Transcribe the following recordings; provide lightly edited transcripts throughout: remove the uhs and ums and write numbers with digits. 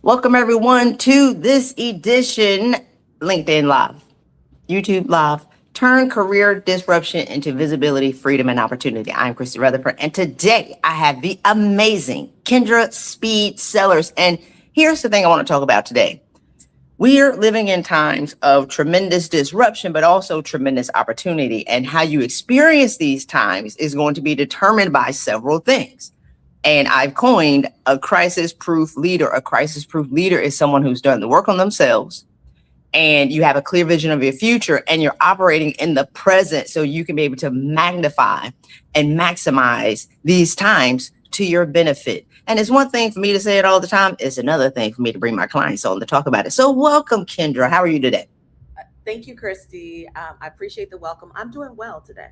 Welcome everyone to this edition LinkedIn Live, YouTube Live. Turn career disruption into visibility, freedom, and opportunity. I'm Christy Rutherford, and today I have the amazing Kendra Speed Sellers. And here's the thing I want to talk about today. We are living in times of tremendous disruption, but also tremendous opportunity. And how you experience these times is going to be determined by several things. And I've coined a crisis-proof leader. A crisis-proof leader is someone who's done the work on themselves, and you have a clear vision of your future, and you're operating in the present so you can be able to magnify and maximize these times to your benefit. And it's one thing for me to say it all the time. It's another thing for me to bring my clients on to talk about it. So welcome, Kendra. How are you today? Thank you, Christy. I appreciate the welcome. I'm doing well today.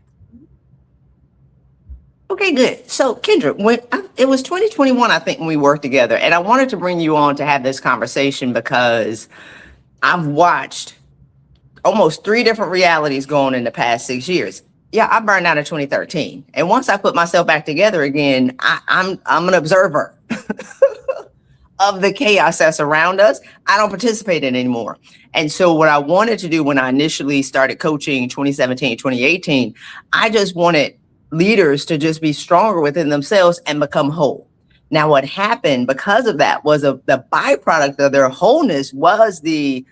Okay, good. So, Kendra, it was 2021, I think, when we worked together, and I wanted to bring you on to have this conversation because I've watched almost 3 different realities going in the past 6 years. Yeah, I burned out in 2013, and once I put myself back together again, I'm an observer of the chaos that's around us. I don't participate in it anymore. And so what I wanted to do when I initially started coaching 2017, 2018, I just wanted leaders to just be stronger within themselves and become whole. Now, what happened because of that was the byproduct of their wholeness was the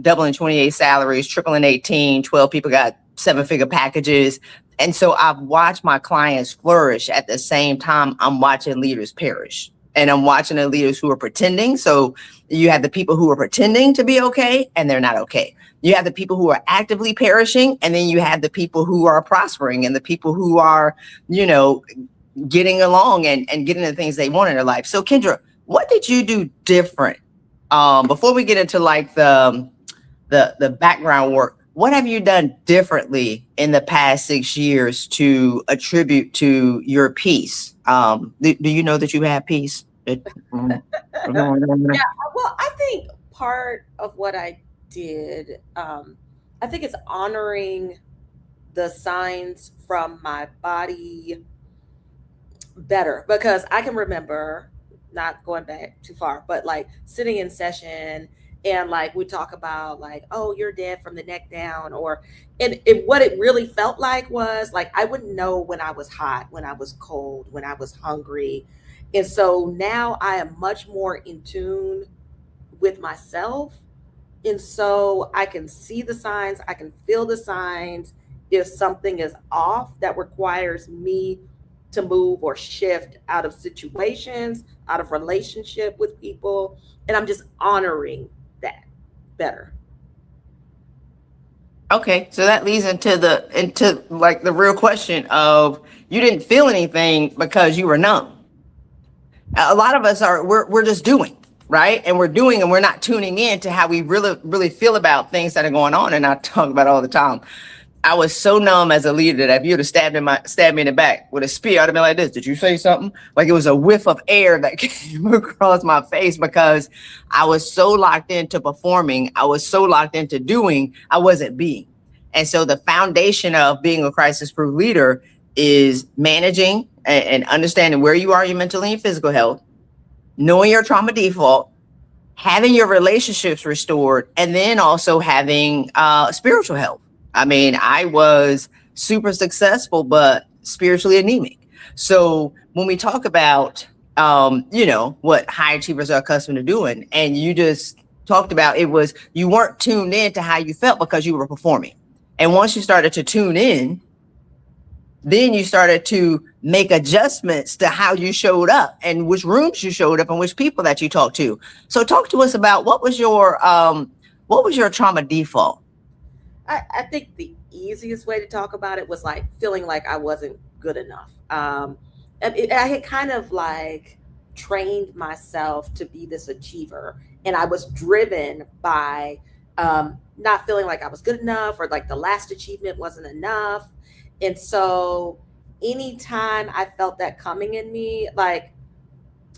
doubling 28 salaries, tripling 18, 12 people got 7-figure packages. And so I've watched my clients flourish. At the same time, I'm watching leaders perish. And I'm watching the leaders who are pretending. So you have the people who are pretending to be okay, and they're not okay. You have the people who are actively perishing, and then you have the people who are prospering and the people who are, getting along and getting the things they want in their life. So Kendra, what did you do different? Before we get into like the background work, what have you done differently in the past 6 years to attribute to your peace? Do you know that you have peace? Yeah, well, I think part of what I did, I think it's honoring the signs from my body better because I can remember not going back too far, but like sitting in session and like we talk about like, oh, you're dead from the neck down, or what it really felt like was like I wouldn't know when I was hot, when I was cold, when I was hungry. And so now I am much more in tune with myself. And so I can see the signs, I can feel the signs if something is off that requires me to move or shift out of situations, out of relationship with people. And I'm just honoring that better. Okay, so that leads into like the real question of you didn't feel anything because you were numb. A lot of us we're just doing, right? And we're doing and we're not tuning in to how we really feel about things that are going on. And I talk about it all the time. I was so numb as a leader that if you would have stabbed me in the back with a spear, I'd have been like this. Did you say something? Like it was a whiff of air that came across my face because I was so locked into performing. I was so locked into doing, I wasn't being. And so the foundation of being a crisis-proof leader is managing and understanding where you are, your mental and your physical health, knowing your trauma default, having your relationships restored, and then also having spiritual health. I mean, I was super successful, but spiritually anemic. So when we talk about, what high achievers are accustomed to doing, and you just talked about it was you weren't tuned in to how you felt because you were performing. And once you started to tune in, then you started to make adjustments to how you showed up and which rooms you showed up and which people that you talked to. So talk to us about what was your trauma default? I think the easiest way to talk about it was like feeling like I wasn't good enough. I had kind of like trained myself to be this achiever, and I was driven by not feeling like I was good enough or like the last achievement wasn't enough. And so anytime I felt that coming in me, like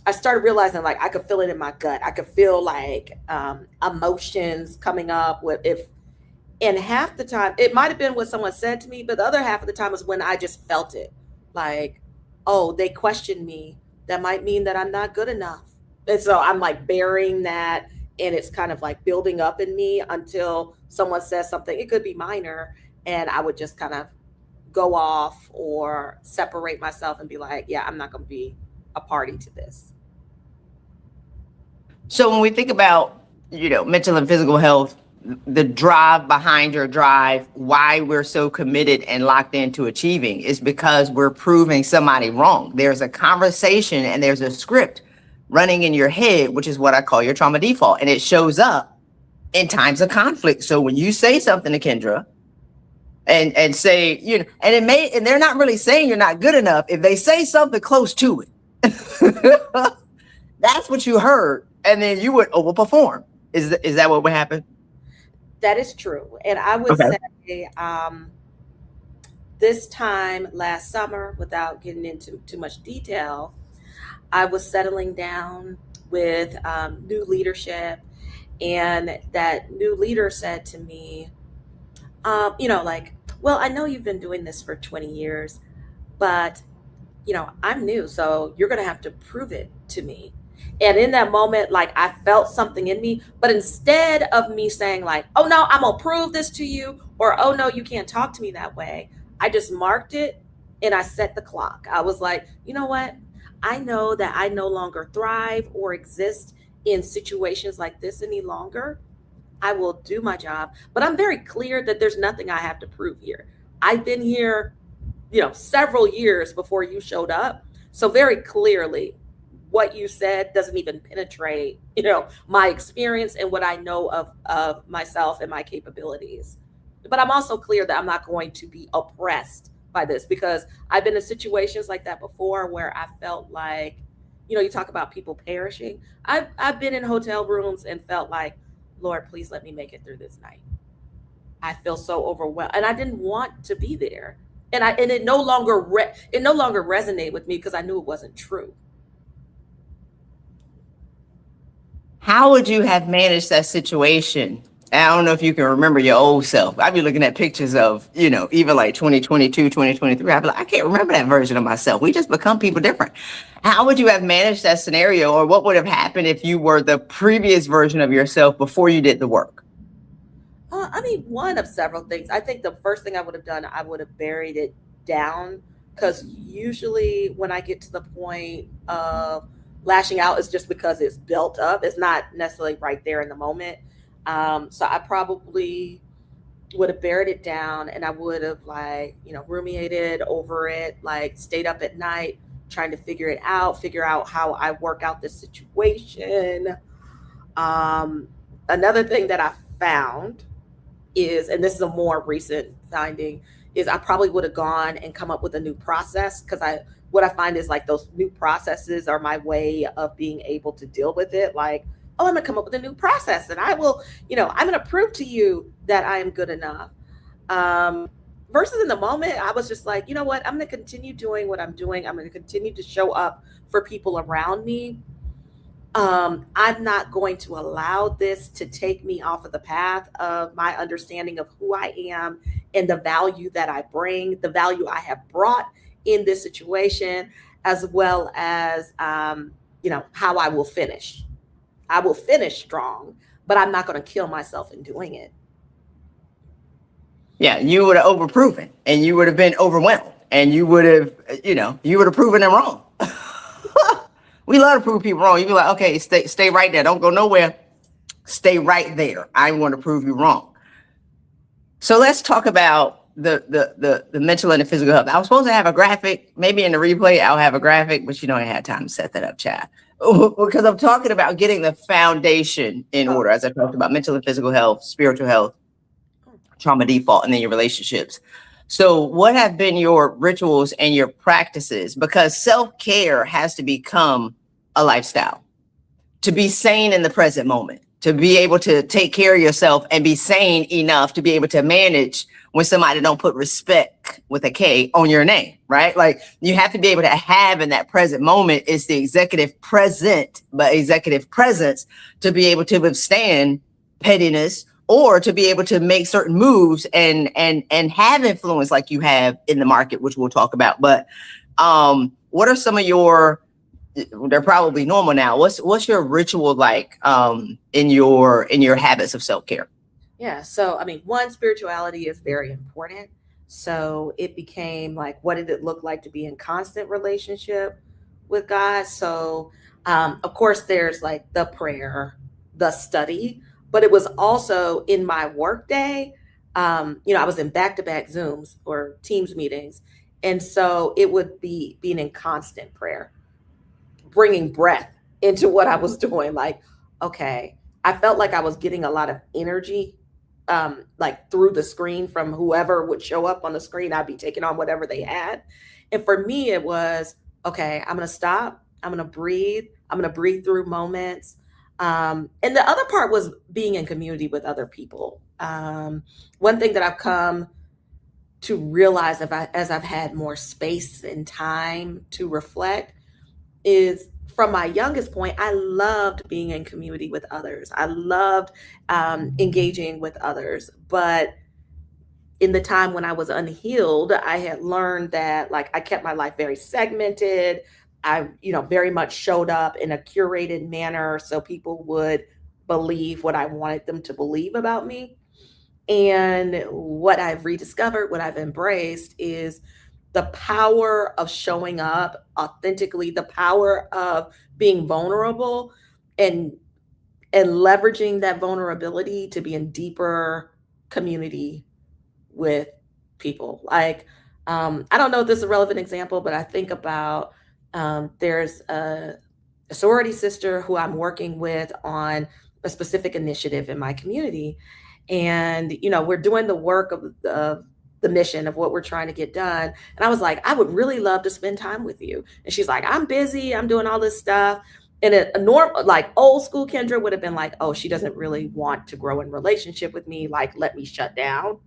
I started realizing like I could feel it in my gut. I could feel like emotions coming up with if and half the time it might have been what someone said to me, but the other half of the time was when I just felt it. Like, oh, they questioned me. That might mean that I'm not good enough. And so I'm like burying that, and it's kind of like building up in me until someone says something. It could be minor, and I would just kind of go off or separate myself and be like, yeah, I'm not going to be a party to this. So when we think about, mental and physical health, the drive behind your drive, why we're so committed and locked into achieving is because we're proving somebody wrong. There's a conversation and there's a script running in your head, which is what I call your trauma default. And it shows up in times of conflict. So when you say something to Kendra and say, and they're not really saying you're not good enough. If they say something close to it, that's what you heard. And then you would overperform. Is that what would happen? That is true. And I would Okay. say this time last summer, without getting into too much detail, I was settling down with new leadership. And that new leader said to me, like, well, I know you've been doing this for 20 years, but, I'm new. So you're going to have to prove it to me. And in that moment, like I felt something in me, but instead of me saying like, oh no, I'm going to prove this to you, or, oh no, you can't talk to me that way, I just marked it and I set the clock. I was like, you know what? I know that I no longer thrive or exist in situations like this any longer. I will do my job, but I'm very clear that there's nothing I have to prove here. I've been here, several years before you showed up. So very clearly, what you said doesn't even penetrate, my experience and what I know of myself and my capabilities. But I'm also clear that I'm not going to be oppressed by this, because I've been in situations like that before where I felt like, you talk about people perishing. I've been in hotel rooms and felt like, Lord, please let me make it through this night. I feel so overwhelmed, and I didn't want to be there. And it no longer resonated with me because I knew it wasn't true. How would you have managed that situation? I don't know if you can remember your old self. I'd be looking at pictures of, even like 2022, 2023. I'd be like, I can't remember that version of myself. We just become people different. How would you have managed that scenario, or what would have happened if you were the previous version of yourself before you did the work? One of several things. I think the first thing I would have done, I would have buried it down, because usually when I get to the point of lashing out, it's just because it's built up. It's not necessarily right there in the moment. So I probably would have buried it down, and I would have ruminated over it, like stayed up at night trying to figure out how I work out this situation. Another thing that I found is, and this is a more recent finding, is I probably would have gone and come up with a new process, because what I find is like those new processes are my way of being able to deal with it. Like, oh, I'm gonna come up with a new process, and I will, I'm gonna prove to you that I am good enough. Versus in the moment, I was just like, you know what, I'm gonna continue doing what I'm doing. I'm gonna continue to show up for people around me. I'm not going to allow this to take me off of the path of my understanding of who I am and the value that I bring, the value I have brought in this situation, as well as, how I will finish. I will finish strong, but I'm not going to kill myself in doing it. Yeah, you would have overproven, and you would have been overwhelmed, and you would have, you would have proven them wrong. We love to prove people wrong. You be like, okay, stay right there. Don't go nowhere. Stay right there. I want to prove you wrong. So let's talk about the mental and the physical health. I was supposed to have a graphic, maybe in the replay, I'll have a graphic, but I had time to set that up, Chad. Because I'm talking about getting the foundation in order, as I talked about mental and physical health, spiritual health, trauma default, and then your relationships. So what have been your rituals and your practices? Because self-care has to become a lifestyle. To be sane in the present moment, to be able to take care of yourself and be sane enough to be able to manage when somebody don't put respect with a K on your name, right? Like, you have to be able to have in that present moment is the executive presence to be able to withstand pettiness, or to be able to make certain moves and have influence like you have in the market, which we'll talk about. But what are some of your they're probably normal now. What's your ritual like in your habits of self-care? Yeah. So, I mean, one, spirituality is very important. So it became like, what did it look like to be in constant relationship with God? So, of course, there's like the prayer, the study, but it was also in my work day. I was in back to back Zooms or Teams meetings. And so it would be being in constant prayer, bringing breath into what I was doing. Like, okay, I felt like I was getting a lot of energy, like through the screen from whoever would show up on the screen. I'd be taking on whatever they had. And for me, it was, okay, I'm going to stop. I'm going to breathe. I'm going to breathe through moments. And the other part was being in community with other people. One thing that I've come to realize as I've had more space and time to reflect is, from my youngest point, I loved being in community with others. I loved engaging with others. But in the time when I was unhealed, I had learned that like I kept my life very segmented. I, very much showed up in a curated manner so people would believe what I wanted them to believe about me. And what I've rediscovered, what I've embraced is the power of showing up authentically, the power of being vulnerable and leveraging that vulnerability to be in deeper community with people. Like, I don't know if this is a relevant example, but I think about there's a sorority sister who I'm working with on a specific initiative in my community. And, we're doing the work of the mission of what we're trying to get done. And I was like, I would really love to spend time with you. And she's like, I'm busy. I'm doing all this stuff. And a normal, like old school Kendra would have been like, oh, she doesn't really want to grow in relationship with me. Like, let me shut down.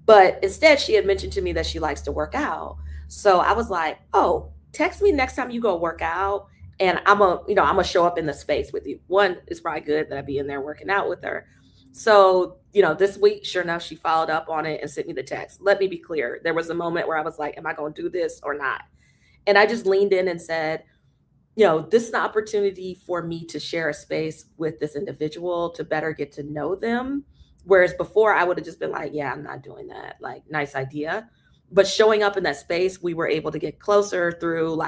But instead, she had mentioned to me that she likes to work out. So I was like, oh, text me next time you go work out. And I'm gonna show up in the space with you. One, it's probably good that I be in there working out with her. So, this week, sure enough, she followed up on it and sent me the text. Let me be clear. There was a moment where I was like, am I going to do this or not? And I just leaned in and said, this is an opportunity for me to share a space with this individual to better get to know them. Whereas before I would have just been like, yeah, I'm not doing that. Like, nice idea. But showing up in that space, we were able to get closer through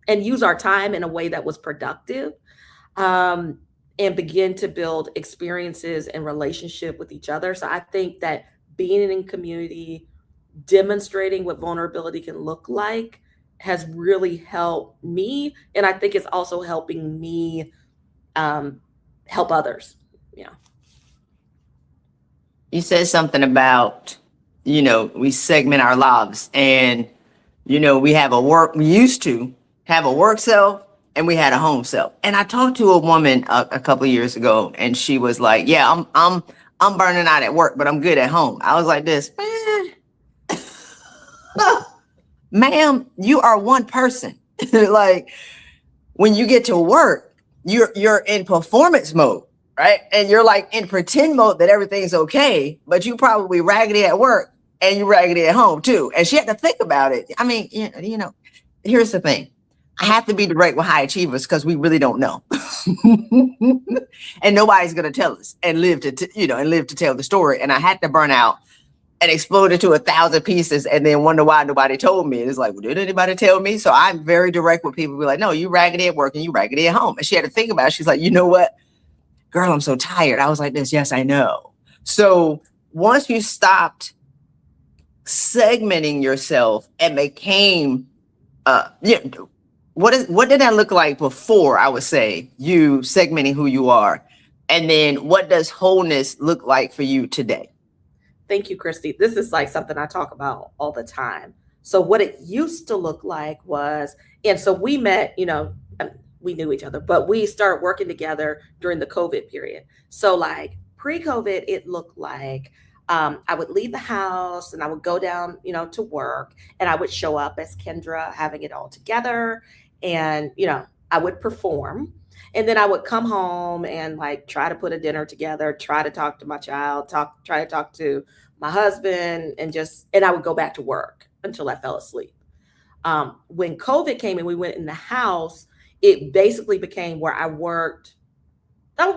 and use our time in a way that was productive. And begin to build experiences and relationship with each other. So I think that being in community, demonstrating what vulnerability can look like has really helped me. And I think it's also helping me help others. Yeah. You said something about, we segment our lives and, we used to have a work self and we had a home self. And I talked to a woman a couple of years ago and she was like, yeah, I'm burning out at work, but I'm good at home. I was like this, man, ma'am, you are one person. Like when you get to work, you're in performance mode, right? And you're like in pretend mode that everything's okay, but you probably raggedy at work and you raggedy at home too. And she had to think about it. I mean, here's the thing. I have to be direct with high achievers because we really don't know. And nobody's going to tell us and live to tell the story. And I had to burn out and explode into 1,000 pieces and then wonder why nobody told me. And it's like, well, did anybody tell me? So I'm very direct with people. Be like, no, you raggedy at work and you raggedy at home. And she had to think about it. She's like, you know what? Girl, I'm so tired. I was like this. Yes, I know. So once you stopped segmenting yourself and became, what did that look like before, I would say, you segmenting who you are? And then what does wholeness look like for you today? Thank you, Christy. This is like something I talk about all the time. So what it used to look like was, and so we met, we knew each other, but we started working together during the COVID period. So like pre-COVID, it looked like I would leave the house and I would go down, to work, and I would show up as Kendra, having it all together. And, I would perform. And then I would come home and like try to put a dinner together, try to talk to my child, try to talk to my husband, and I would go back to work until I fell asleep. When COVID came and we went in the house, it basically became where I would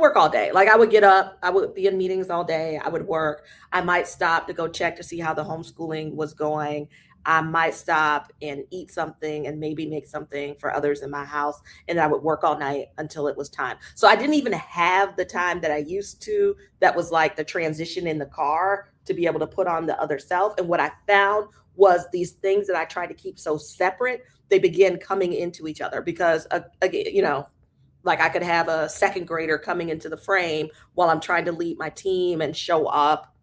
work all day. Like I would get up, I would be in meetings all day, I would work. I might stop to go check to see how the homeschooling was going. I might stop and eat something and maybe make something for others in my house. And I would work all night until it was time. So I didn't even have the time that I used to, that was like the transition in the car to be able to put on the other self. And what I found was these things that I tried to keep so separate, they began coming into each other because, again, like I could have a second grader coming into the frame while I'm trying to lead my team and show up,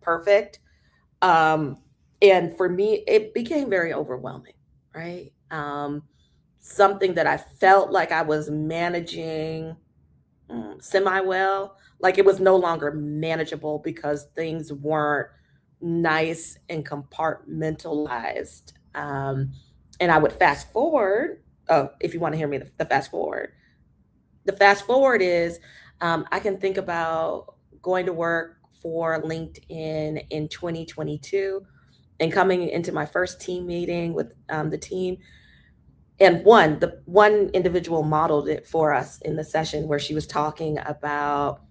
perfect. And for me, it became very overwhelming, right? Something that I felt like I was managing semi well, like it was no longer manageable because things weren't nice and compartmentalized. And I would fast forward. Oh, if you want to hear me, the fast forward. The fast forward is I can think about going to work for LinkedIn in 2022 and coming into my first team meeting with the team. And the one individual modeled it for us in the session where she was talking about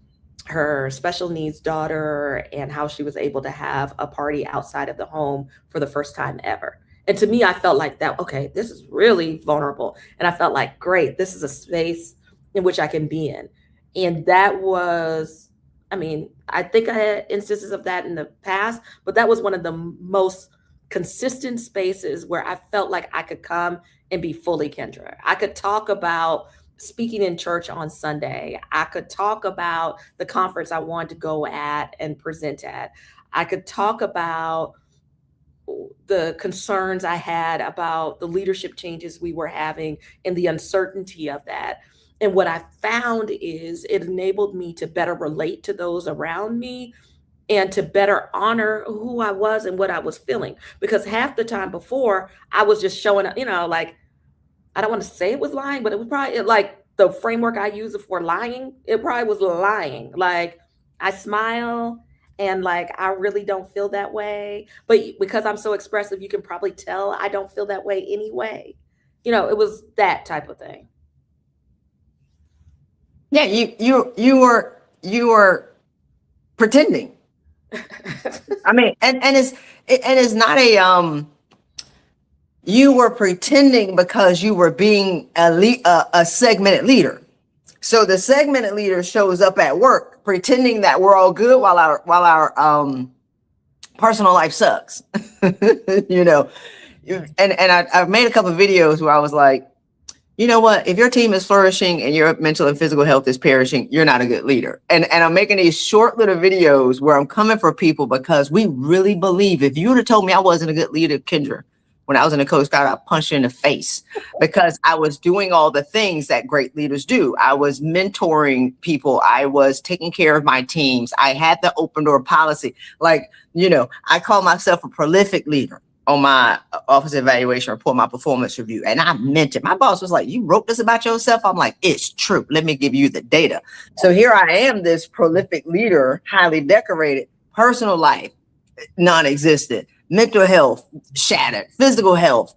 her special needs daughter and how she was able to have a party outside of the home for the first time ever. And to me, I felt like that, okay, this is really vulnerable. And I felt like, great, this is a space in which I can be in. And that was, I think I had instances of that in the past, but that was one of the most consistent spaces where I felt like I could come and be fully Kendra. I could talk about speaking in church on Sunday. I could talk about the conference I wanted to go at and present at. I could talk about the concerns I had about the leadership changes we were having and the uncertainty of that. And what I found is it enabled me to better relate to those around me and to better honor who I was and what I was feeling. Because half the time before, I was just showing up, like, I don't want to say it was lying, but it was probably like the framework I use for lying, it probably was lying. Like, I smile and like, I really don't feel that way. But because I'm so expressive, you can probably tell I don't feel that way anyway. It was that type of thing. Yeah, you were pretending. And it's not you were pretending because you were being a segmented leader. So the segmented leader shows up at work pretending that we're all good while our personal life sucks. And I've made a couple of videos where I was like, you know what? If your team is flourishing and your mental and physical health is perishing, you're not a good leader. And I'm making these short little videos where I'm coming for people because we really believe, if you would have told me I wasn't a good leader, Kendra, when I was in the Coast Guard, I'd punch you in the face because I was doing all the things that great leaders do. I was mentoring people. I was taking care of my teams. I had the open door policy. Like, I call myself a prolific leader on my office evaluation report, my performance review. And I meant it. My boss was like, you wrote this about yourself? I'm like, it's true. Let me give you the data. So here I am, this prolific leader, highly decorated, personal life, non-existent, mental health, shattered, physical health,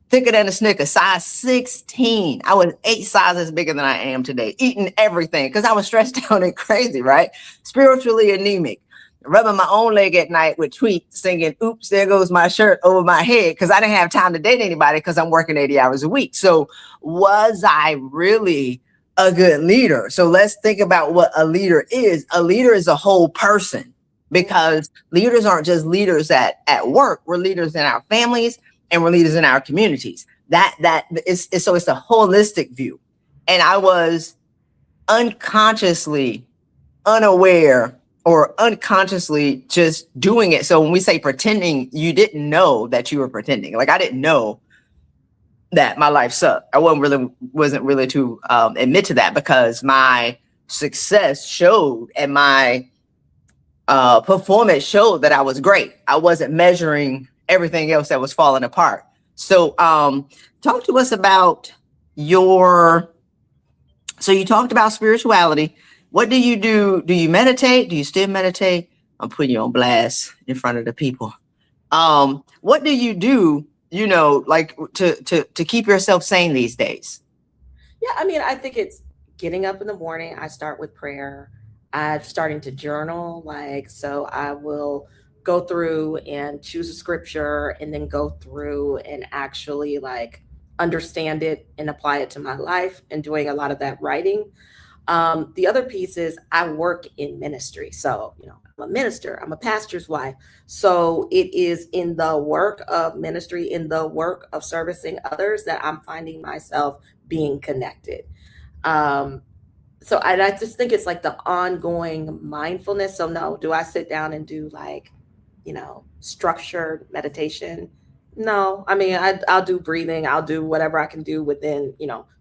thicker than a Snicker, size 16. I was 8 sizes bigger than I am today, eating everything because I was stressed out and crazy, right? Spiritually anemic. Rubbing my own leg at night with tweets, singing, oops, there goes my shirt over my head, because I didn't have time to date anybody because I'm working 80 hours a week. So was I really a good leader? So let's think about what a leader is. A leader is a whole person, because leaders aren't just leaders at work. We're leaders in our families and we're leaders in our communities. So it's a holistic view. And I was unconsciously unaware or unconsciously just doing it. So when we say pretending, you didn't know that you were pretending. Like, I didn't know that my life sucked. I wasn't really to admit to that, because my success showed and my performance showed that I was great. I wasn't measuring everything else that was falling apart. So talk to us about so you talked about spirituality. What do you do? Do you meditate? Do you still meditate? I'm putting you on blast in front of the people. What do you do, like to keep yourself sane these days? Yeah, I mean, I think it's getting up in the morning. I start with prayer. I'm starting to journal, like, so I will go through and choose a scripture and then go through and actually like understand it and apply it to my life and doing a lot of that writing. The other piece is I work in ministry. So, I'm a minister, I'm a pastor's wife. So it is in the work of ministry, in the work of servicing others, that I'm finding myself being connected. Um, so I just think it's like the ongoing mindfulness. So no, do I sit down and do like, structured meditation? No, I mean, I'll do breathing. I'll do whatever I can do within,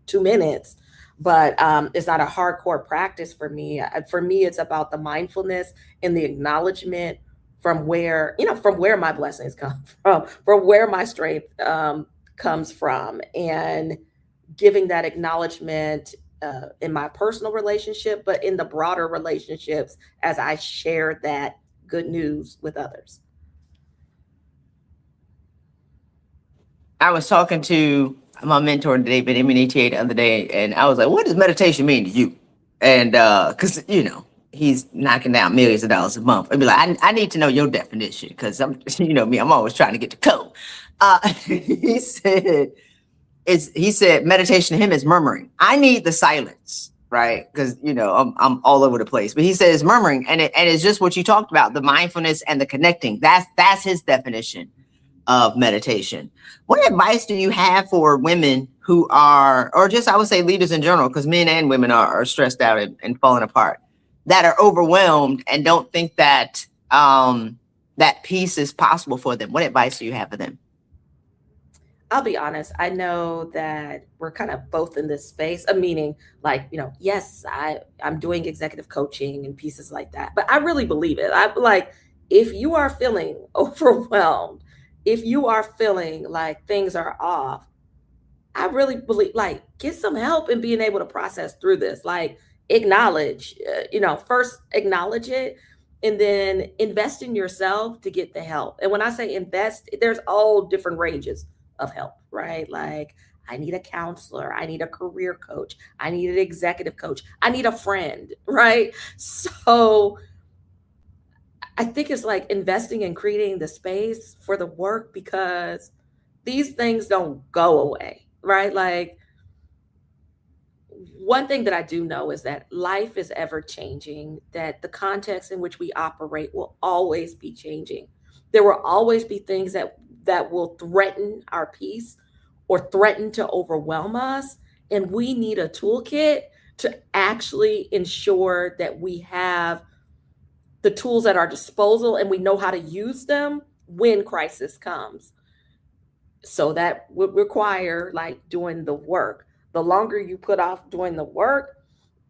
2 minutes. But it's not a hardcore practice for me. For me, it's about the mindfulness and the acknowledgement from where my blessings come from where my strength comes from, and giving that acknowledgement in my personal relationship, but in the broader relationships as I share that good news with others. I was talking to my mentor, David Immunity, the other day, and I was like, what does meditation mean to you? And because, he's knocking down millions of dollars a month. I'd be like, I need to know your definition, because me, I'm always trying to get the code. He said, he said meditation to him is murmuring. I need the silence, right? Because I'm all over the place. But he says murmuring, and it's just what you talked about, the mindfulness and the connecting. That's his definition of meditation. What advice do you have for women who are, or just I would say leaders in general, because men and women are stressed out and falling apart, that are overwhelmed and don't think that that peace is possible for them? What advice do you have for them? I'll be honest. I know that we're kind of both in this space, a meaning like, yes, I'm doing executive coaching and pieces like that, but I really believe it. I'm like, if you are feeling overwhelmed, if you are feeling like things are off, I really believe, like, get some help in being able to process through this. Like, acknowledge, first acknowledge it, and then invest in yourself to get the help. And when I say invest, there's all different ranges of help, right? Like, I need a counselor, I need a career coach, I need an executive coach, I need a friend, right? So I think it's like investing in creating the space for the work, because these things don't go away, right? Like, one thing that I do know is that life is ever changing, that the context in which we operate will always be changing. There will always be things that will threaten our peace or threaten to overwhelm us, and we need a toolkit to actually ensure that we have the tools at our disposal and we know how to use them when crisis comes. So that would require like doing the work. The longer you put off doing the work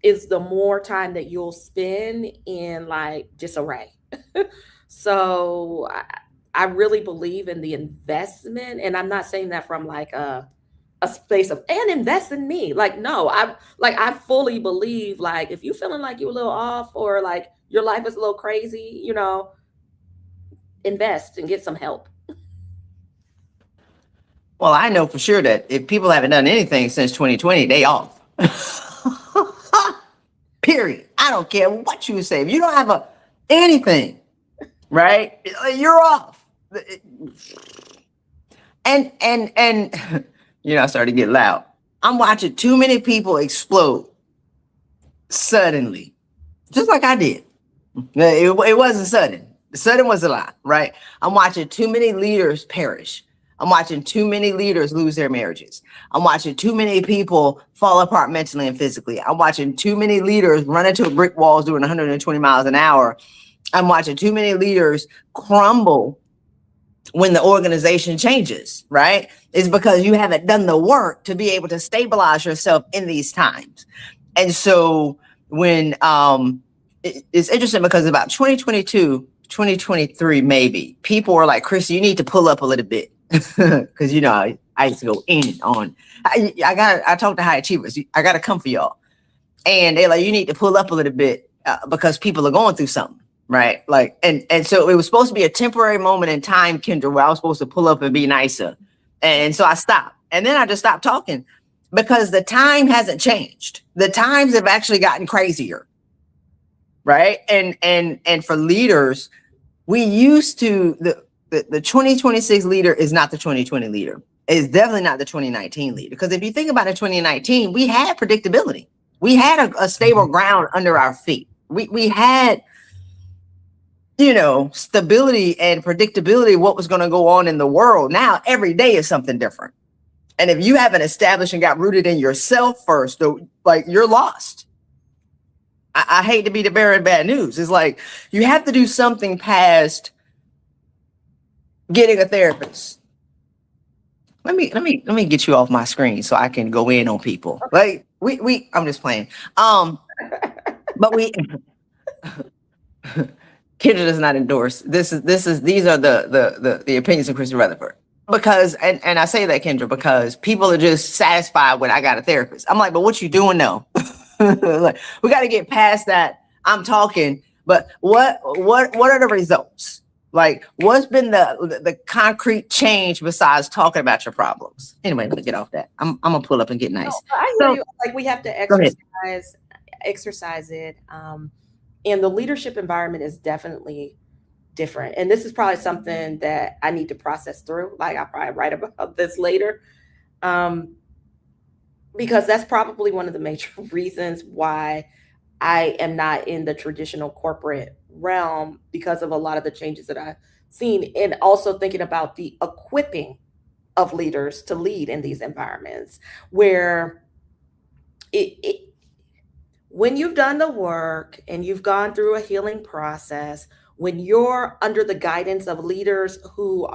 is the more time that you'll spend in like disarray. So I really believe in the investment, and I'm not saying that from like a space of and invest in me. Like, no, I fully believe, like, if you feeling like you're a little off or like your life is a little crazy, invest and get some help. Well, I know for sure that if people haven't done anything since 2020, they off. Period. I don't care what you say. If you don't have anything, right, you're off. And I started to get loud. I'm watching too many people explode suddenly, just like I did. It wasn't sudden. Sudden was a lie, right? I'm watching too many leaders perish. I'm watching too many leaders lose their marriages. I'm watching too many people fall apart mentally and physically. I'm watching too many leaders run into brick walls doing 120 miles an hour. I'm watching too many leaders crumble when the organization changes, right? It's because you haven't done the work to be able to stabilize yourself in these times. And so when it's interesting, because about 2022, 2023, maybe, people were like, Christy, you need to pull up a little bit. Because I used to go in on I talk to high achievers. I gotta come for y'all. And they're like, you need to pull up a little bit because people are going through something, right? Like, and so it was supposed to be a temporary moment in time, Kendra, where I was supposed to pull up and be nicer. And so I stopped. And then I just stopped talking because the time hasn't changed. The times have actually gotten crazier, right? And for leaders, we used to the 2026 leader is not the 2020 leader. It's definitely not the 2019 leader. Because if you think about it, 2019, we had predictability. We had a stable ground under our feet. We had, stability and predictability, what was going to go on in the world. Now, every day is something different. And if you haven't established and got rooted in yourself first, you're lost. I hate to be the bearer of bad news. It's like you have to do something past getting a therapist. Let me get you off my screen so I can go in on people. Like I'm just playing. But Kendra does not endorse. These are the opinions of Christy Rutherford. Because and I say that, Kendra, because people are just satisfied when I got a therapist. I'm like, but what you doing though? Like, we got to get past that. I'm talking, but what are the results? Like, what's been the concrete change besides talking about your problems? Anyway, let me get off that. I'm gonna pull up and get nice. I hear you. Like, we have to exercise it. And the leadership environment is definitely different. And this is probably something that I need to process through. Like, I'll probably write about this later. Because that's probably one of the major reasons why I am not in the traditional corporate realm, because of a lot of the changes that I've seen, and also thinking about the equipping of leaders to lead in these environments where when you've done the work and you've gone through a healing process, when you're under the guidance of leaders who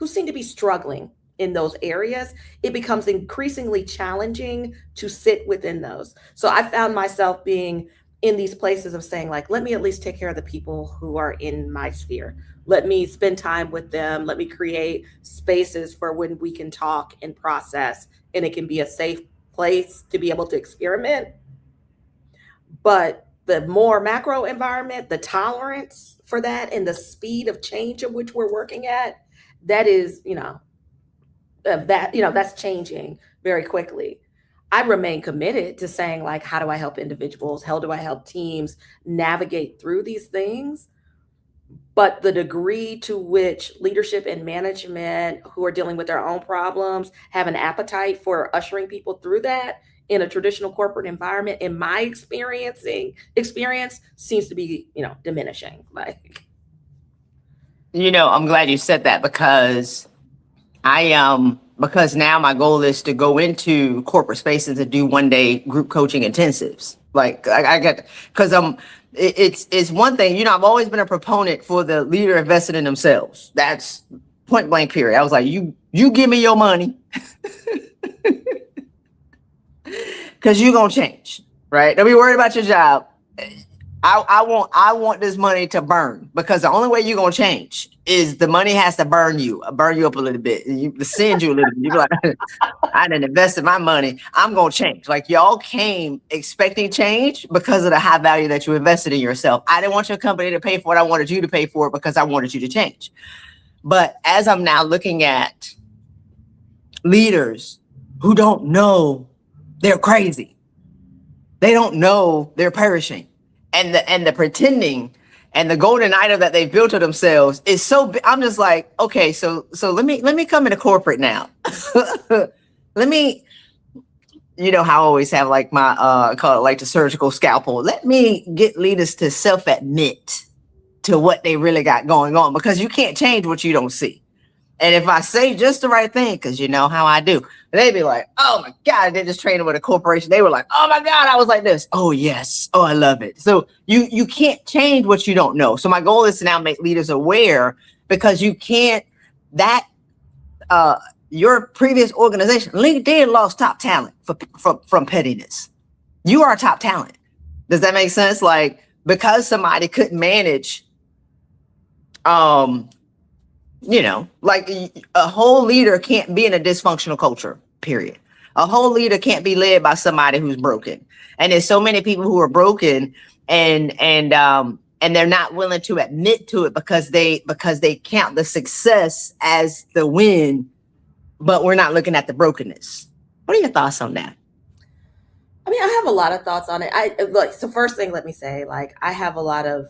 seem to be struggling in those areas, it becomes increasingly challenging to sit within those. So I found myself being in these places of saying, like, let me at least take care of the people who are in my sphere. Let me spend time with them. Let me create spaces for when we can talk and process, and it can be a safe place to be able to experiment. But the more macro environment, the tolerance for that and the speed of change of which we're working at, that is, that's changing very quickly. I remain committed to saying, like, how do I help individuals? How do I help teams navigate through these things? But the degree to which leadership and management who are dealing with their own problems have an appetite for ushering people through that in a traditional corporate environment, in my experience seems to be, diminishing. Like, I'm glad you said that, because because now my goal is to go into corporate spaces and do 1-day group coaching intensives. Like, I get, because it's one thing, I've always been a proponent for the leader invested in themselves. That's point blank period. I was like, you give me your money because you're going to change, right? Don't be worried about your job. I want this money to burn, because the only way you're going to change is the money has to burn you up a little bit, send you a little bit. You be like, I didn't invest in my money. I'm going to change. Like, y'all came expecting change because of the high value that you invested in yourself. I didn't want your company to pay for it. I wanted you to pay for it because I wanted you to change. But as I'm now looking at leaders who don't know they're crazy, they don't know they're perishing. And the pretending and the golden idol that they've built to themselves is so big. I'm just like, okay, so let me come into corporate now. Let me, how I always have like my call it like the surgical scalpel. Let me get leaders to self-admit to what they really got going on, because you can't change what you don't see. And if I say just the right thing, because you know how I do, they'd be like, oh my God, they're just training with a corporation. They were like, oh my God, I was like this. Oh yes. Oh, I love it. So you can't change what you don't know. So my goal is to now make leaders aware, because you can't, your previous organization, LinkedIn lost top talent from pettiness. You are top talent. Does that make sense? Like, because somebody couldn't manage, like a whole leader can't be in a dysfunctional culture, period. A whole leader can't be led by somebody who's broken. And there's so many people who are broken and they're not willing to admit to it because they count the success as the win, but we're not looking at the brokenness. What are your thoughts on that? I mean, I have a lot of thoughts on it. So first thing, let me say, like, I have a lot of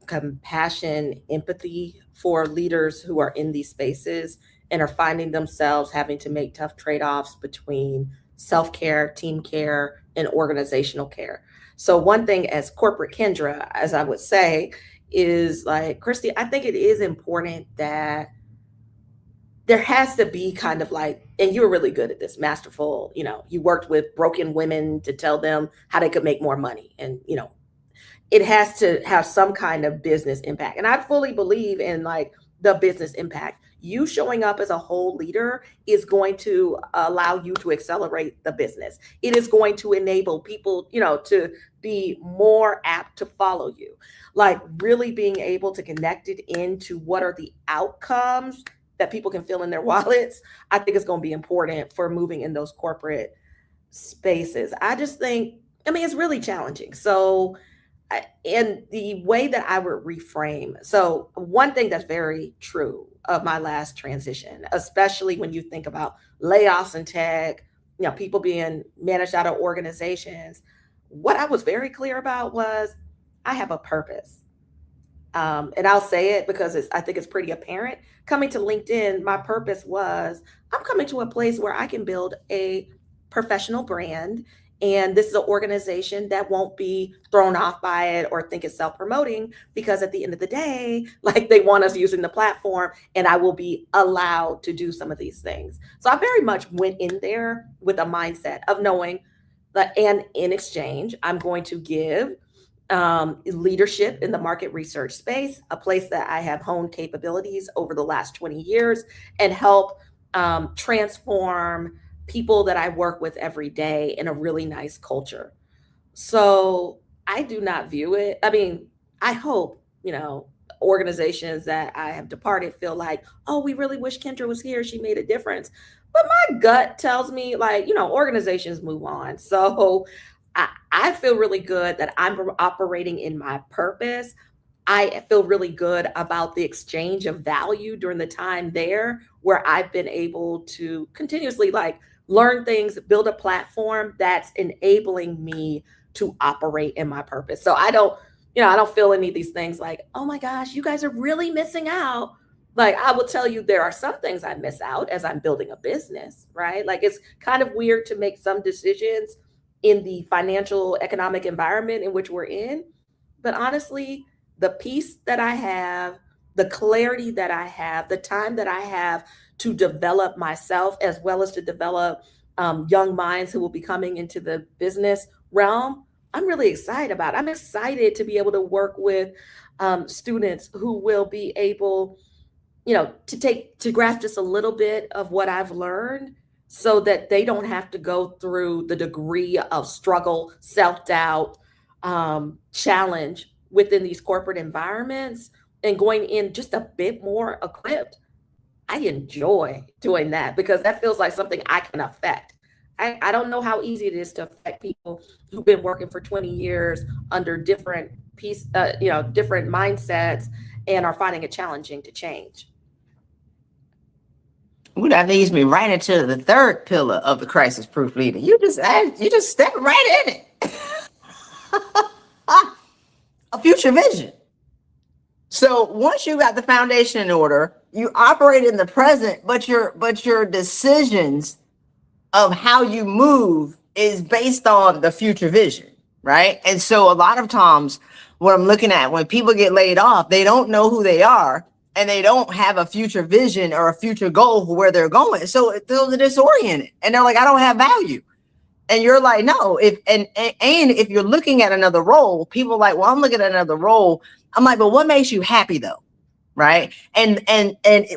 compassion, empathy for leaders who are in these spaces and are finding themselves having to make tough trade-offs between self-care, team care, and organizational care. So one thing as corporate Kendra, as I would say, is like, Christy, I think it is important that there has to be kind of like, and you were really good at this, masterful, you worked with broken women to tell them how they could make more money. And, it has to have some kind of business impact. And I fully believe in like the business impact. You showing up as a whole leader is going to allow you to accelerate the business. It is going to enable people, to be more apt to follow you. Like really being able to connect it into what are the outcomes that people can feel in their wallets, I think is going to be important for moving in those corporate spaces. I just think, it's really challenging. So, and the way that I would reframe. So one thing that's very true of my last transition, especially when you think about layoffs in tech, people being managed out of organizations, what I was very clear about was I have a purpose. And I'll say it because I think it's pretty apparent. Coming to LinkedIn, my purpose was I'm coming to a place where I can build a professional brand. And this is an organization that won't be thrown off by it or think it's self-promoting, because at the end of the day, like they want us using the platform and I will be allowed to do some of these things. So I very much went in there with a mindset of knowing that, and in exchange, I'm going to give leadership in the market research space, a place that I have honed capabilities over the last 20 years and help transform people that I work with every day in a really nice culture. So I do not view it. I hope, organizations that I have departed feel like, oh, we really wish Kendra was here. She made a difference. But my gut tells me like, organizations move on. So I feel really good that I'm operating in my purpose. I feel really good about the exchange of value during the time there where I've been able to continuously like learn things, build a platform that's enabling me to operate in my purpose. So I don't feel any of these things like, oh my gosh, you guys are really missing out. Like I will tell you, there are some things I miss out as I'm building a business, right? Like it's kind of weird to make some decisions in the financial economic environment in which we're in. But honestly, the peace that I have, the clarity that I have, the time that I have to develop myself as well as to develop young minds who will be coming into the business realm, I'm really excited about. I'm excited to be able to work with students who will be able, to grasp just a little bit of what I've learned so that they don't have to go through the degree of struggle, self-doubt, challenge within these corporate environments, and going in just a bit more equipped. I enjoy doing that because that feels like something I can affect. I don't know how easy it is to affect people who've been working for 20 years under different different mindsets and are finding it challenging to change. Ooh, that leads me right into the third pillar of the crisis proof leader. You just stepped right in it. A future vision. So once you got the foundation in order, you operate in the present, but your decisions of how you move is based on the future vision, right? And so a lot of times what I'm looking at when people get laid off, they don't know who they are and they don't have a future vision or a future goal for where they're going. So they're disoriented and they're like, I don't have value. And you're like, no, if you're looking at another role, people are like, well, I'm looking at another role. I'm like, but what makes you happy though? Right. And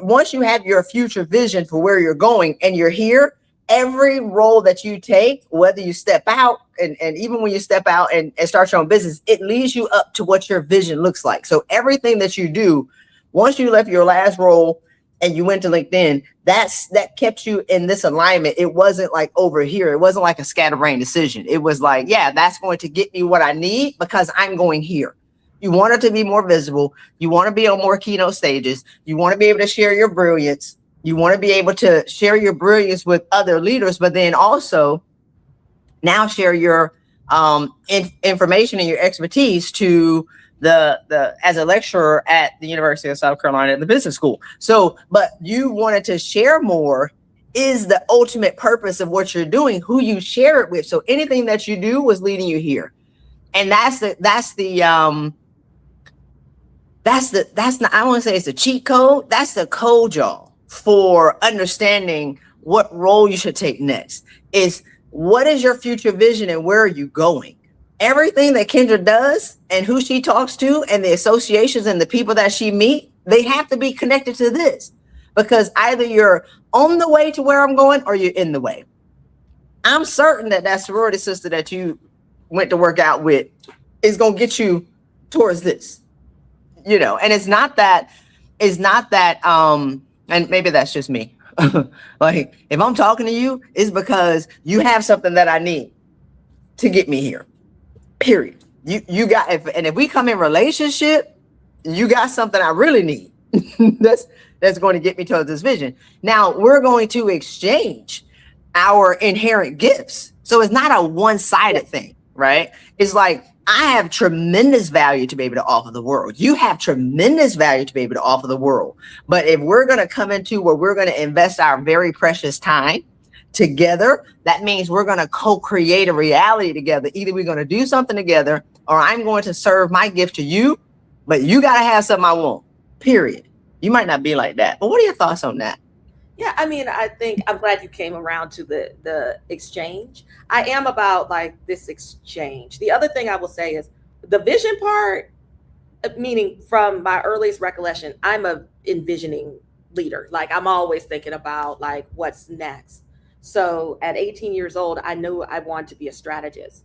once you have your future vision for where you're going and you're here, every role that you take, whether you step out and even when you step out and start your own business, it leads you up to what your vision looks like. So everything that you do, once you left your last role and you went to LinkedIn, that kept you in this alignment. It wasn't like over here. It wasn't like a scatterbrain decision. It was like, yeah, that's going to get me what I need because I'm going here. You want it to be more visible. You want to be on more keynote stages. You want to be able to share your brilliance. You want to be able to share your brilliance with other leaders, but then also now share your information and your expertise to the as a lecturer at the University of South Carolina at the business school. So, but you wanted to share more is the ultimate purpose of what you're doing, who you share it with. So anything that you do was leading you here. And that's the I don't want to say it's a cheat code. That's the code, y'all, for understanding what role you should take next. Is what is your future vision and where are you going? Everything that Kendra does and who she talks to and the associations and the people that she meets, they have to be connected to this, because either you're on the way to where I'm going or you're in the way. I'm certain that sorority sister that you went to work out with is going to get you towards this, and it's not that, and maybe that's just me. Like, if I'm talking to you, it's because you have something that I need to get me here, period. You got, if we come in relationship, you got something I really need. that's going to get me towards this vision. Now we're going to exchange our inherent gifts. So it's not a one-sided thing, right? It's like, I have tremendous value to be able to offer the world. You have tremendous value to be able to offer the world. But if we're going to come into where we're going to invest our very precious time together, that means we're going to co-create a reality together. Either we're going to do something together, or I'm going to serve my gift to you, but you got to have something I want, period. You might not be like that, but what are your thoughts on that? Yeah, I mean, I think I'm glad you came around to the exchange. I am about like this exchange. The other thing I will say is the vision part, meaning from my earliest recollection, I'm a envisioning leader. Like, I'm always thinking about like what's next. So at 18 years old, I knew I wanted to be a strategist.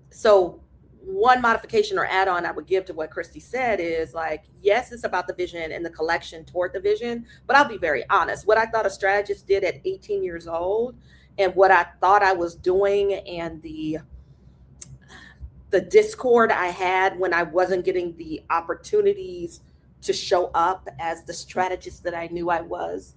So one modification or add-on I would give to what Christy said is like, yes, it's about the vision and the collection toward the vision, but I'll be very honest. What I thought a strategist did at 18 years old and what I thought I was doing, and the discord I had when I wasn't getting the opportunities to show up as the strategist that I knew I was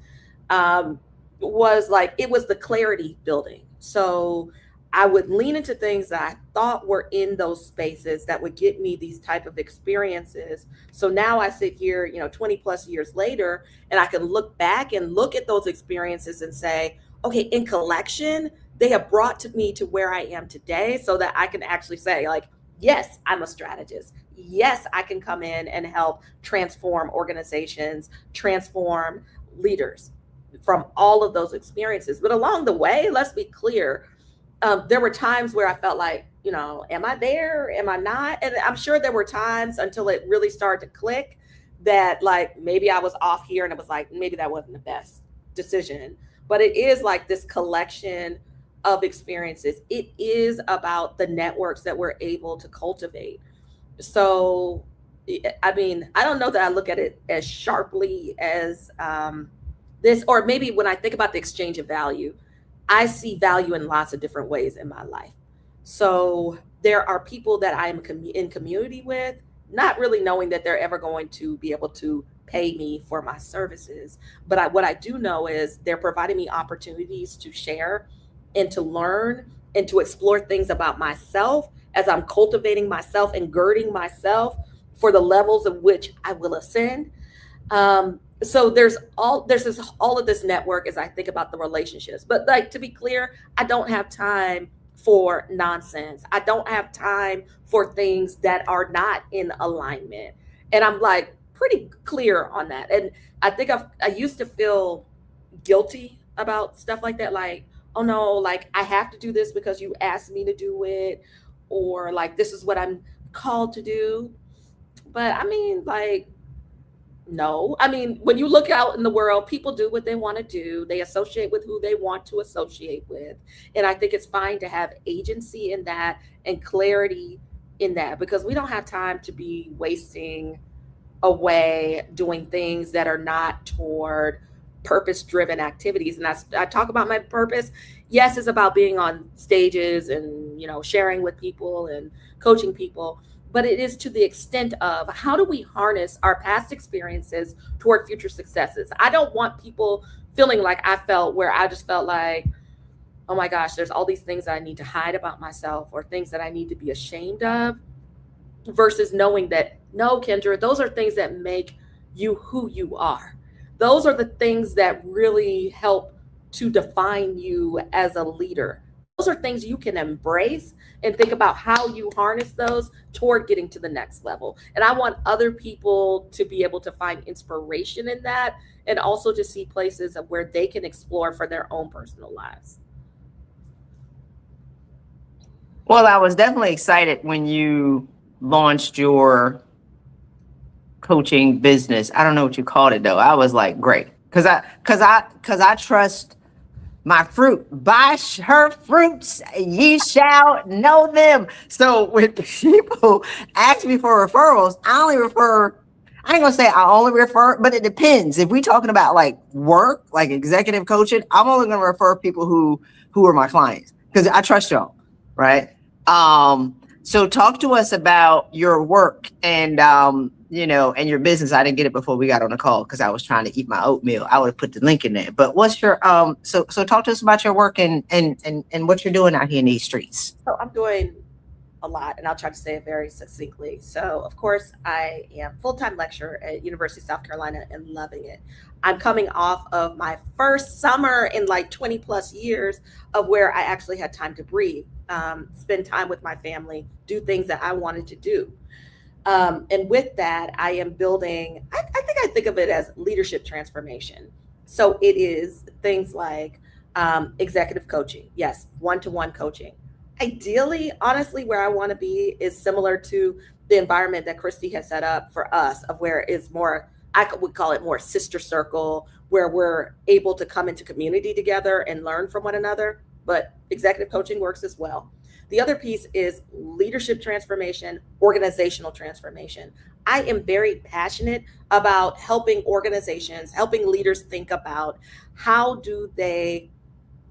like, it was the clarity building. So I would lean into things that I thought were in those spaces that would get me these type of experiences. So now I sit here, 20 plus years later, and I can look back and look at those experiences and say, okay, in collection, they have brought me to where I am today, so that I can actually say like, yes, I'm a strategist. Yes, I can come in and help transform organizations, transform leaders from all of those experiences. But along the way, let's be clear, there were times where I felt like, am I there? Am I not? And I'm sure there were times until it really started to click that like, maybe I was off here, and it was like, maybe that wasn't the best decision. But it is like this collection of experiences. It is about the networks that we're able to cultivate. So, I mean, I don't know that I look at it as sharply as this, or maybe when I think about the exchange of value, I see value in lots of different ways in my life. So there are people that I'm in community with, not really knowing that they're ever going to be able to pay me for my services. But what I do know is they're providing me opportunities to share and to learn and to explore things about myself as I'm cultivating myself and girding myself for the levels of which I will ascend. So there's all of this network as I think about the relationships. But like, to be clear, I don't have time for nonsense. I don't have time for things that are not in alignment. And I'm like pretty clear on that. And I think I used to feel guilty about stuff like that. Like, oh no, like I have to do this because you asked me to do it, or like this is what I'm called to do. But I mean, like, no, I mean, when you look out in the world, people do what they want to do. They associate with who they want to associate with. And I think it's fine to have agency in that and clarity in that, because we don't have time to be wasting away doing things that are not toward purpose-driven activities. And I talk about my purpose. Yes, it's about being on stages and, sharing with people and coaching people. but it is to the extent of how do we harness our past experiences toward future successes. I don't want people feeling like I felt, where I just felt like, oh my gosh, there's all these things that I need to hide about myself or things that I need to be ashamed of, versus knowing that, no, Kendra, those are things that make you who you are. Those are the things that really help to define you as a leader. Those are things you can embrace and think about how you harness those toward getting to the next level. And I want other people to be able to find inspiration in that, and also to see places of where they can explore for their own personal lives. Well, I was definitely excited when you launched your coaching business. I don't know what you called it though. I was like, great. Cause I trust my fruit. By her fruits ye shall know them. So when people ask me for referrals, I ain't gonna say I only refer, but it depends. If we talking about like work, like executive coaching, I'm only gonna refer people who are my clients because I trust y'all, right? So talk to us about your work and and your business. I didn't get it before we got on the call because I was trying to eat my oatmeal. I would have put the link in there. But what's your so talk to us about your work and what you're doing out here in these streets. So I'm doing a lot, and I'll try to say it very succinctly. So, of course, I am full-time lecturer at University of South Carolina and loving it. I'm coming off of my first summer in like 20 plus years of where I actually had time to breathe, spend time with my family, do things that I wanted to do. And with that, I am building, I think of it as leadership transformation. So it is things like executive coaching. Yes, one-to-one coaching. Ideally, honestly, where I want to be is similar to the environment that Christy has set up for us, of where it's more, would call it more sister circle, where we're able to come into community together and learn from one another. But executive coaching works as well. The other piece is leadership transformation, organizational transformation. I am very passionate about helping organizations, helping leaders think about how do they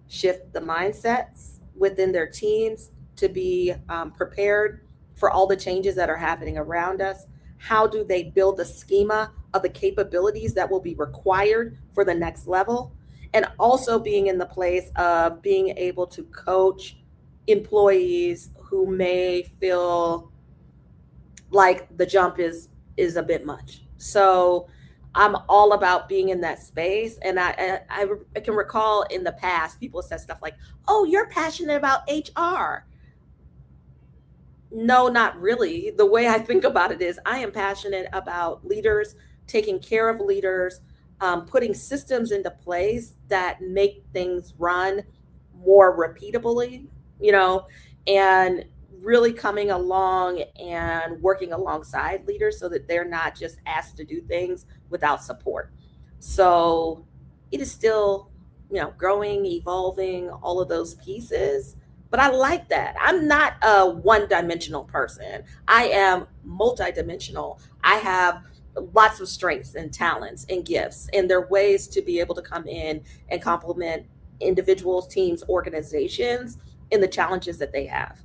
shift the mindsets within their teams to be prepared for all the changes that are happening around us. How do they build a schema of the capabilities that will be required for the next level? And also being in the place of being able to coach employees who may feel like the jump is a bit much. So I'm all about being in that space. And I can recall in the past, people said stuff like, oh, you're passionate about HR. No, not really. The way I think about it is I am passionate about leaders, taking care of leaders, putting systems into place that make things run more repeatably, and really coming along and working alongside leaders so that they're not just asked to do things without support. So it is still, growing, evolving, all of those pieces. But I like that. I'm not a one-dimensional person. I am multidimensional. I have lots of strengths and talents and gifts, and there are ways to be able to come in and complement individuals, teams, organizations in the challenges that they have.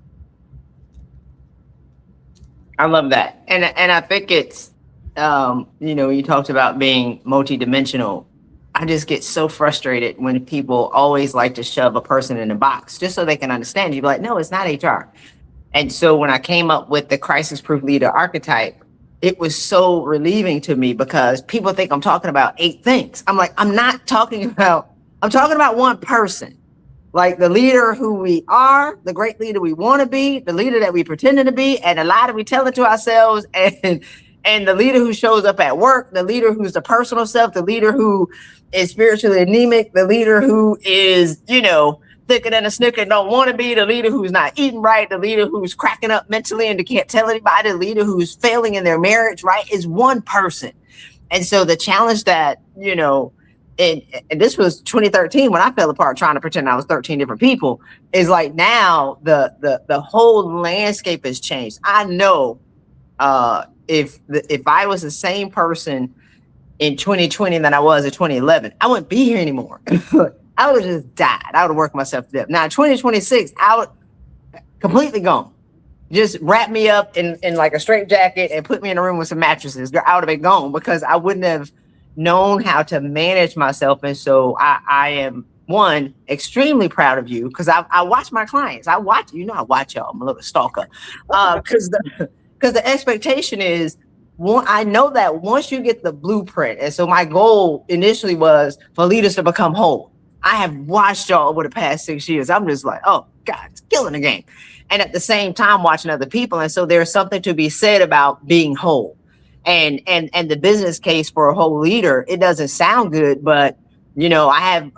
I love that. And I think it's, you talked about being multidimensional. I just get so frustrated when people always like to shove a person in a box just so they can understand. You'd be like, no, it's not HR. And so when I came up with the crisis proof leader archetype, it was so relieving to me because people think I'm talking about 8 things. I'm like, I'm talking about one person. Like the leader who we are, the great leader we want to be, the leader that we pretending to be, and the lie that we tell it to ourselves, and the leader who shows up at work, the leader who's the personal self, the leader who is spiritually anemic, the leader who is, thicker than a snicker and don't want to be, the leader who's not eating right, the leader who's cracking up mentally and can't tell anybody, the leader who's failing in their marriage, right, is one person. And so the challenge that, and this was 2013 when I fell apart trying to pretend I was 13 different people, is like now the whole landscape has changed. I know if I was the same person in 2020 than I was in 2011, I wouldn't be here anymore. I would have just died. I would have worked myself to death. Now, in 2026, I would completely gone. just wrap me up in like a straight jacket and put me in a room with some mattresses, I would have been gone because I wouldn't have known how to manage myself. And so I am, one, extremely proud of you because I watch my clients. I watch y'all. I'm a little stalker. Because the expectation is, one, I know that once you get the blueprint, and so my goal initially was for leaders to become whole. I have watched y'all over the past 6 years. I'm just like, oh God, it's killing the game. And at the same time, watching other people. And so there's something to be said about being whole. And the business case for a whole leader, it doesn't sound good, but I have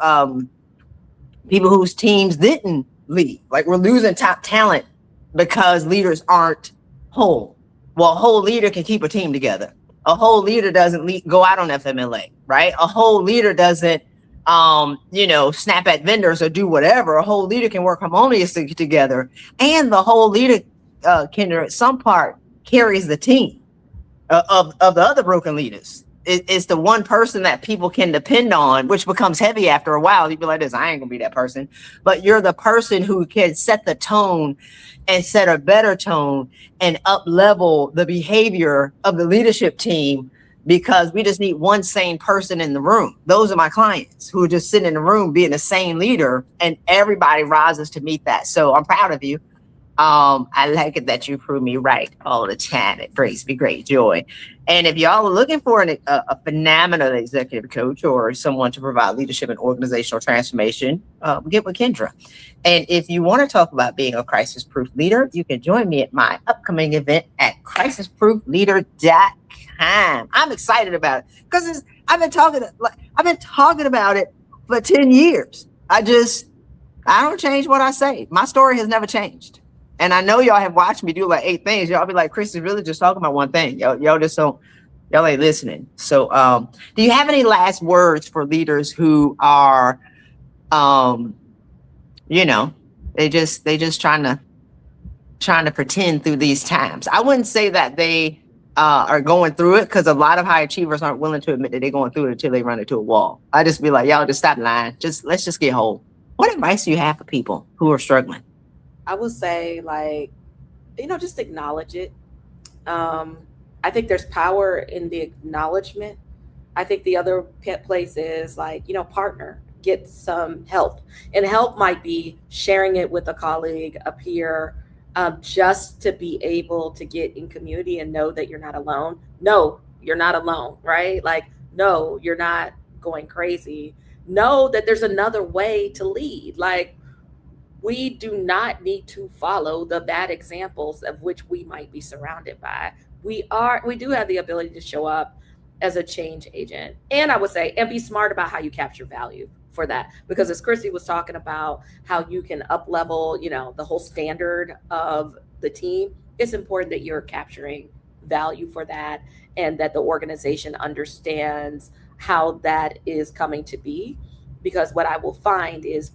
people whose teams didn't lead. Like, we're losing top talent because leaders aren't whole. Well, a whole leader can keep a team together. A whole leader doesn't go out on FMLA, right? A whole leader doesn't, snap at vendors or do whatever. A whole leader can work harmoniously together. And the whole leader, Kendra, at some part carries the team of the other broken leaders. It's the one person that people can depend on, which becomes heavy after a while. You'd be like, I ain't gonna be that person. But you're the person who can set the tone and set a better tone and up level the behavior of the leadership team, because we just need one sane person in the room. Those are my clients who are just sitting in the room being a sane leader, and everybody rises to meet that. So I'm proud of you. I like it that you prove me right all the time. It brings me great joy. And if y'all are looking for a phenomenal executive coach or someone to provide leadership and organizational transformation, get with Kendra. And if you want to talk about being a crisis-proof leader, you can join me at my upcoming event at crisisproofleader.com. I'm excited about it because I've been talking about it for 10 years. I don't change what I say. My story has never changed. And I know y'all have watched me do like 8 things. Y'all be like, Christy really just talking about one thing. Y'all ain't listening. So do you have any last words for leaders who are, they just trying to pretend through these times? I wouldn't say that they are going through it, because a lot of high achievers aren't willing to admit that they're going through it until they run into a wall. I just be like, y'all just stop lying. Let's just get whole. What advice do you have for people who are struggling? I would say, just acknowledge it. I think there's power in the acknowledgement. I think the other place is partner, get some help. And help might be sharing it with a colleague, a peer, just to be able to get in community and know that you're not alone. No, you're not alone, right? No, you're not going crazy. Know that there's another way to lead. We do not need to follow the bad examples of which we might be surrounded by. We do have the ability to show up as a change agent. And I would say, and be smart about how you capture value for that. Because as Christy was talking about how you can up level, the whole standard of the team, it's important that you're capturing value for that, and that the organization understands how that is coming to be. Because what I will find is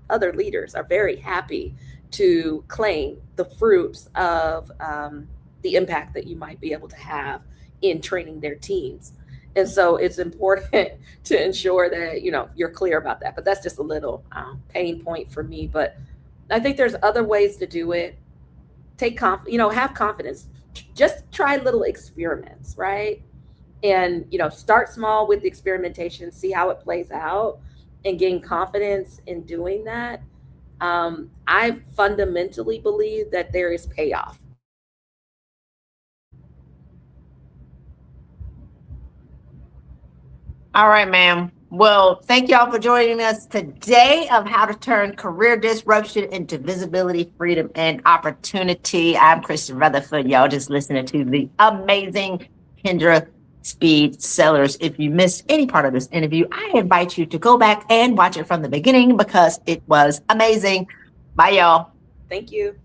other leaders are very happy to claim the fruits of the impact that you might be able to have in training their teams. And so it's important to ensure that, you're clear about that. But that's just a little pain point for me. But I think there's other ways to do it. Have confidence. Just try little experiments, right? And, start small with the experimentation, see how it plays out, and gain confidence in doing that. I fundamentally believe that there is payoff. All right, ma'am. Well, thank y'all for joining us today of how to turn career disruption into visibility, freedom, and opportunity. I'm Christy Rutherford. Y'all just listening to the amazing Kendra Speed Sellers. If you missed any part of this interview, I invite you to go back and watch it from the beginning because it was amazing. Bye, y'all. Thank you.